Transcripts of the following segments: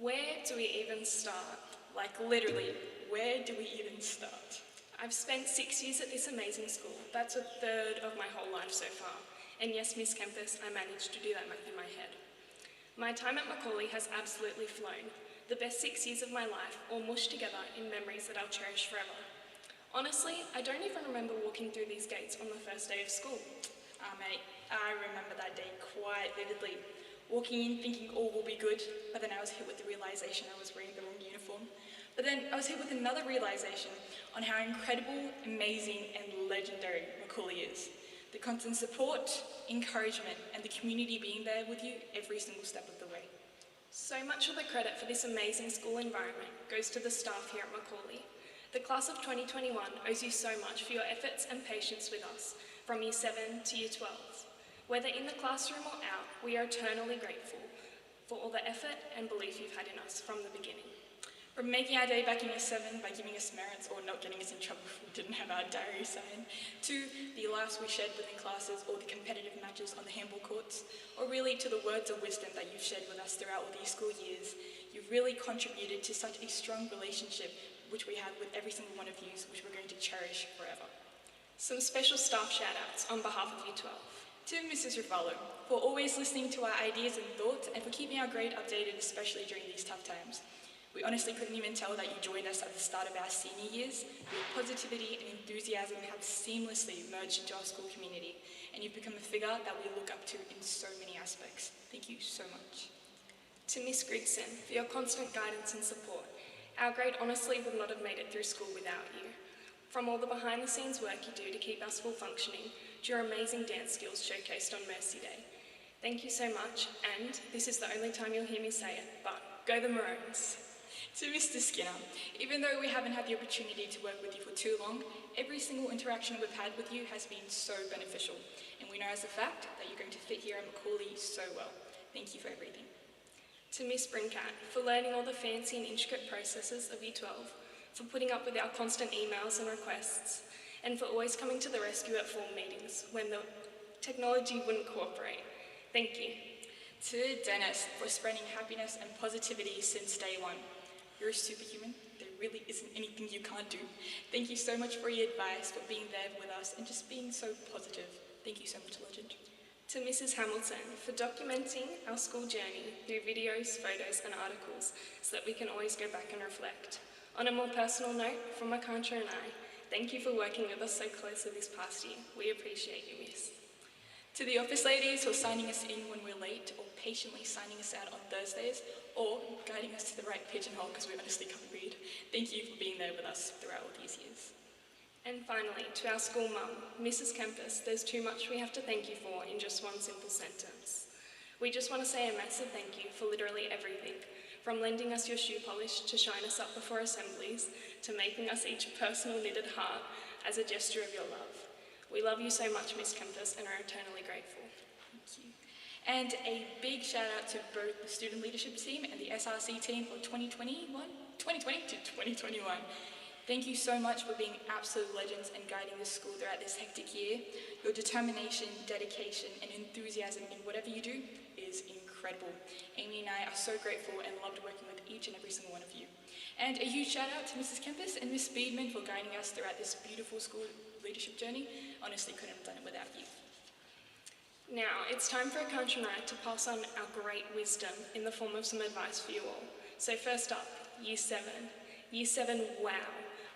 Where do we even start? Like literally, where do we even start? I've spent 6 years at this amazing school. That's a third of my whole life so far. And yes, Miss Kempis, I managed to do that math in my head. My time at Macaulay has absolutely flown. The best 6 years of my life all mushed together in memories that I'll cherish forever. Honestly, I don't even remember walking through these gates on the first day of school. Mate, I remember that day quite vividly. Walking in thinking all will be good, but then I was hit with the realization I was wearing the wrong uniform. But then I was hit with another realization on how incredible, amazing, and legendary Macaulay is. The constant support, encouragement, and the community being there with you every single step of the way. So much of the credit for this amazing school environment goes to the staff here at Macaulay. The class of 2021 owes you so much for your efforts and patience with us, from Year 7 to Year 12. Whether in the classroom or out, we are eternally grateful for all the effort and belief you've had in us from the beginning. From making our day back in Year 7 by giving us merits or not getting us in trouble if we didn't have our diary signed, to the laughs we shared within classes or the competitive matches on the handball courts, or really to the words of wisdom that you've shared with us throughout all these school years, you've really contributed to such a strong relationship which we have with every single one of you, which we're going to cherish forever. Some special staff shout-outs on behalf of Year 12. To Mrs. Ruffalo, for always listening to our ideas and thoughts and for keeping our grade updated, especially during these tough times. We honestly couldn't even tell that you joined us at the start of our senior years. Your positivity and enthusiasm have seamlessly merged into our school community, and you've become a figure that we look up to in so many aspects. Thank you so much. To Miss Grigson, for your constant guidance and support. Our grade honestly would not have made it through school without you. From all the behind-the-scenes work you do to keep our school functioning, to your amazing dance skills showcased on Mercy Day. Thank you so much, and this is the only time you'll hear me say it, but go the Maroons. To Mr. Skinner, even though we haven't had the opportunity to work with you for too long, every single interaction we've had with you has been so beneficial, and we know as a fact that you're going to fit here at Macaulay so well. Thank you for everything. To Miss Brincat, for learning all the fancy and intricate processes of Year 12, for putting up with our constant emails and requests, and for always coming to the rescue at form meetings when the technology wouldn't cooperate. Thank you. To Dennis, for spreading happiness and positivity since day one. You're a superhuman. There really isn't anything you can't do. Thank you so much for your advice, for being there with us, and just being so positive. Thank you so much, Legend. To Mrs. Hamilton, for documenting our school journey through videos, photos, and articles so that we can always go back and reflect. On a more personal note, from Makantra and I, thank you for working with us so closely this past year. We appreciate you, Miss. To the office ladies who are signing us in when we're late, or patiently signing us out on Thursdays, or guiding us to the right pigeonhole because we honestly can't read, thank you for being there with us throughout all these years. And finally, to our school mum, Mrs. Kempis, there's too much we have to thank you for in just one simple sentence. We just want to say a massive thank you for literally everything, from lending us your shoe polish to shine us up before assemblies, to making us each a personal knitted heart as a gesture of your love. We love you so much, Miss Kempis, and are eternally grateful. Thank you. And a big shout out to both the student leadership team and the SRC team for 2020 to 2021. Thank you so much for being absolute legends and guiding this school throughout this hectic year. Your determination, dedication, and enthusiasm in whatever you do is incredible. Amy and I are so grateful and loved working with each and every single one of you. And a huge shout out to Mrs. Kempis and Miss Speedman for guiding us throughout this beautiful school leadership journey. Honestly, couldn't have done it without you. Now, it's time for Akansha and I to pass on our great wisdom in the form of some advice for you all. So first up, Year 7. Year 7, wow,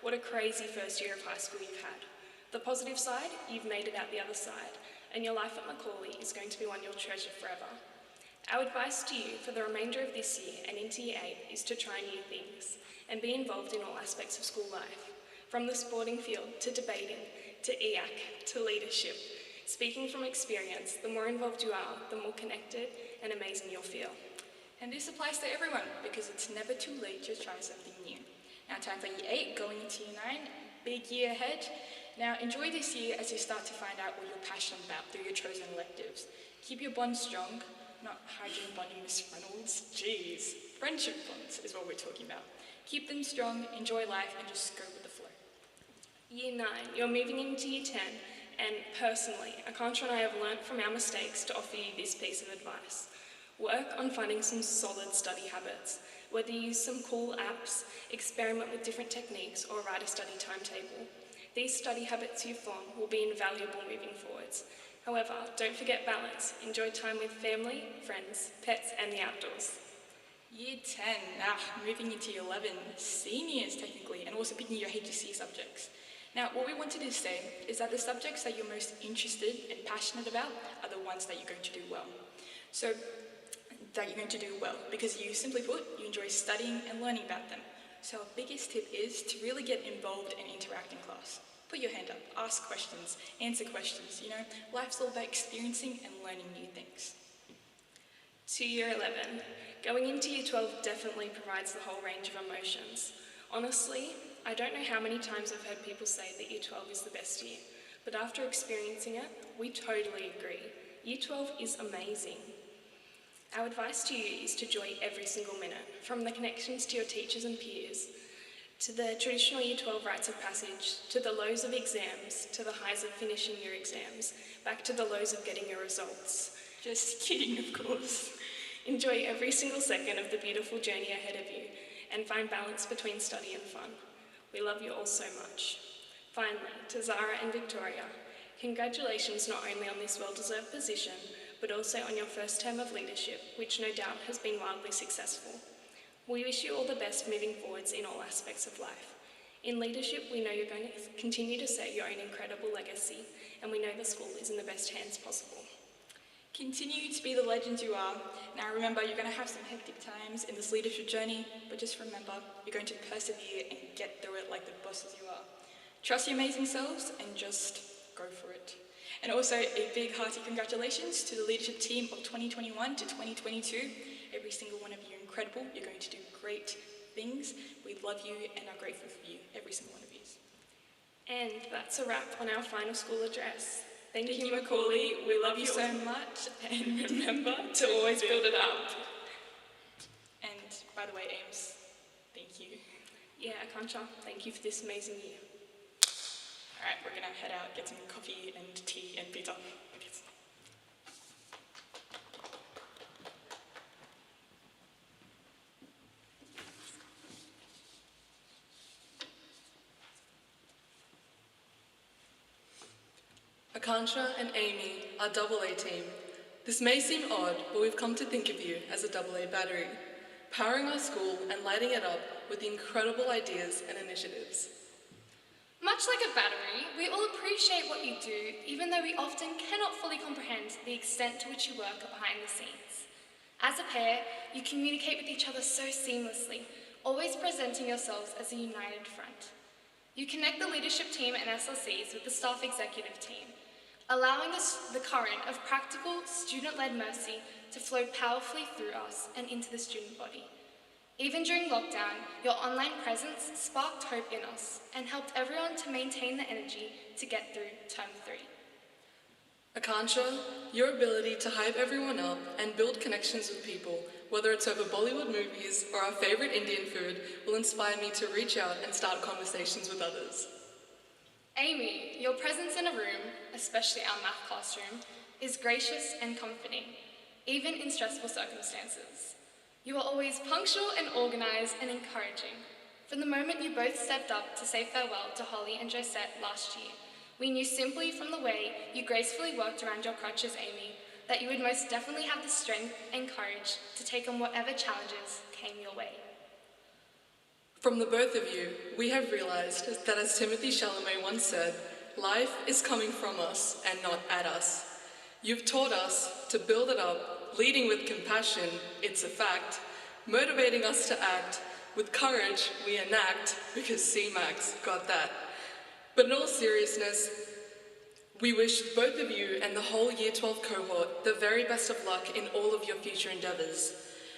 what a crazy first year of high school you've had. The positive side, you've made it out the other side, and your life at Macaulay is going to be one you'll treasure forever. Our advice to you for the remainder of this year and into Year 8 is to try new things and be involved in all aspects of school life, from the sporting field to debating, to EAC, to leadership. Speaking from experience, the more involved you are, the more connected and amazing you'll feel. And this applies to everyone because it's never too late to try something new. Now time for Year 8, going into Year 9, big year ahead. Now enjoy this year as you start to find out what you're passionate about through your chosen electives. Keep your bonds strong, not hydrogen bonding, Miss Reynolds. Jeez, friendship bonds is what we're talking about. Keep them strong, enjoy life, and just go with the flow. Year 9, you're moving into Year 10, and personally, Akansha and I have learnt from our mistakes to offer you this piece of advice. Work on finding some solid study habits. Whether you use some cool apps, experiment with different techniques, or write a study timetable, these study habits you form will be invaluable moving forwards. However, don't forget balance. Enjoy time with family, friends, pets, and the outdoors. Year 10, moving into year 11, seniors technically, and also picking your HSC subjects. Now, what we wanted to say is that the subjects that you're most interested and passionate about are the ones that you're going to do well. So, that you're going to do well, because you, simply put, you enjoy studying and learning about them. So our biggest tip is to really get involved and interact in class. Put your hand up, ask questions, answer questions, life's all about experiencing and learning new things. To year 11, going into year 12 definitely provides the whole range of emotions. Honestly, I don't know how many times I've heard people say that year 12 is the best year, but after experiencing it, we totally agree. Year 12 is amazing. Our advice to you is to enjoy every single minute, from the connections to your teachers and peers, to the traditional year 12 rites of passage, to the lows of exams, to the highs of finishing your exams, back to the lows of getting your results. Just kidding, of course. Enjoy every single second of the beautiful journey ahead of you, and find balance between study and fun. We love you all so much. Finally, to Zara and Victoria, congratulations not only on this well-deserved position, but also on your first term of leadership, which no doubt has been wildly successful. We wish you all the best moving forwards in all aspects of life. In leadership, we know you're going to continue to set your own incredible legacy, and we know the school is in the best hands possible. Continue to be the legend you are. Now remember, you're going to have some hectic times in this leadership journey, but just remember, you're going to persevere and get through it like the bosses you are. Trust your amazing selves and just go for it. And also a big hearty congratulations to the leadership team of 2021 to 2022. Every single one of you are incredible. You're going to do great things. We love you and are grateful for you, every single one of you. And that's a wrap on our final school address. Thank you, Macaulay. We love you so much. And remember to always build it up. And by the way, Ames, thank you. Yeah, Akansha, thank you for this amazing year. All right, we're going to head out, get some coffee and tea and pizza. Peace. Akansha and Amy are AA team. This may seem odd, but we've come to think of you as a AA battery, powering our school and lighting it up with incredible ideas and initiatives. Much like a battery, we all appreciate what you do, even though we often cannot fully comprehend the extent to which you work behind the scenes. As a pair, you communicate with each other so seamlessly, always presenting yourselves as a united front. You connect the leadership team and SLCs with the staff executive team, allowing the current of practical, student-led mercy to flow powerfully through us and into the student body. Even during lockdown, your online presence sparked hope in us and helped everyone to maintain the energy to get through term 3. Akansha, your ability to hype everyone up and build connections with people, whether it's over Bollywood movies or our favourite Indian food, will inspire me to reach out and start conversations with others. Amy, your presence in a room, especially our math classroom, is gracious and comforting, even in stressful circumstances. You are always punctual and organised and encouraging. From the moment you both stepped up to say farewell to Holly and Josette last year, we knew simply from the way you gracefully worked around your crutches, Amy, that you would most definitely have the strength and courage to take on whatever challenges came your way. From the both of you, we have realised that, as Timothy Chalamet once said, life is coming from us and not at us. You've taught us to build it up, leading with compassion, it's a fact, motivating us to act, with courage we enact, because CMAX got that. But in all seriousness, we wish both of you and the whole Year 12 cohort the very best of luck in all of your future endeavours.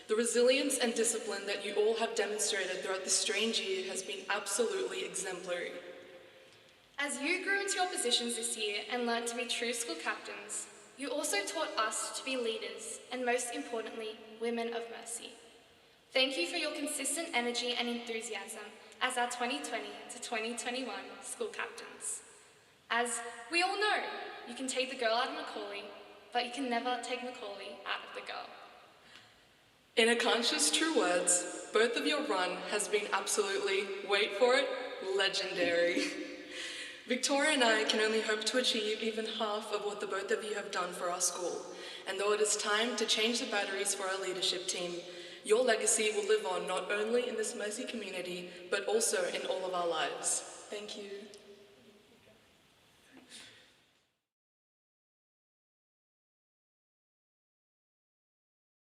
The resilience and discipline that you all have demonstrated throughout this strange year has been absolutely exemplary. As you grew into your positions this year and learnt to be true school captains, you also taught us to be leaders and, most importantly, women of mercy. Thank you for your consistent energy and enthusiasm as our 2020 to 2021 school captains. As we all know, you can take the girl out of Macaulay, but you can never take Macaulay out of the girl. In Akansha's true words, both of your run has been absolutely, wait for it, legendary. Victoria and I can only hope to achieve even half of what the both of you have done for our school. And though it is time to change the batteries for our leadership team, your legacy will live on not only in this Mercy community, but also in all of our lives. Thank you.